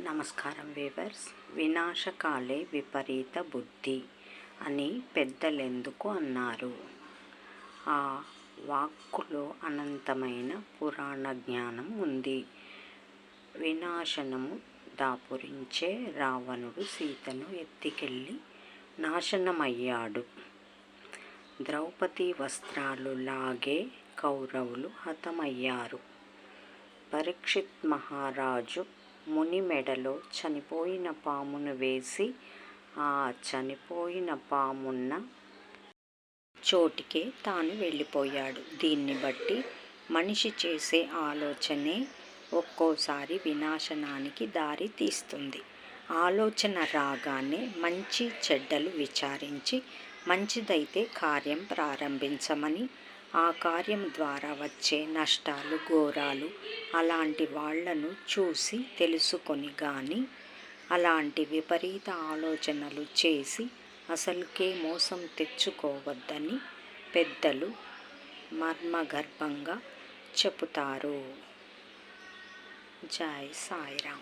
నమస్కారం వీవర్స్. వినాశకాలే విపరీత బుద్ధి అని పెద్దలెందుకు అన్నారు? ఆ వాక్కులో అనంతమైన పురాణ జ్ఞానం ఉంది. వినాశనము దాపురించే రావణుడు సీతను ఎత్తికెళ్ళి నాశనమయ్యాడు. ద్రౌపది వస్త్రాలు లాగే కౌరవులు హతమయ్యారు. పరీక్షిత్ మహారాజు ముని మెడలో చనిపోయిన పామును వేసి ఆ చనిపోయిన పామున్న చోటికే తాను వెళ్ళిపోయాడు. దీన్ని బట్టి మనిషి చేసే ఆలోచనే ఒక్కోసారి వినాశనానికి దారి తీస్తుంది. ఆలోచన రాగానే మంచి చెడ్డలు విచారించి మంచిదైతే కార్యం ప్రారంభించమని, ఆ కార్యం ద్వారా వచ్చే నష్టాలు ఘోరాలు అలాంటి వాళ్లను చూసి తెలుసుకొని గాని అలాంటి విపరీత ఆలోచనలు చేసి అసలుకే మోసం తెచ్చుకోవద్దని పెద్దలు మర్మగర్భంగా చెబుతారు. జై సాయిరాం.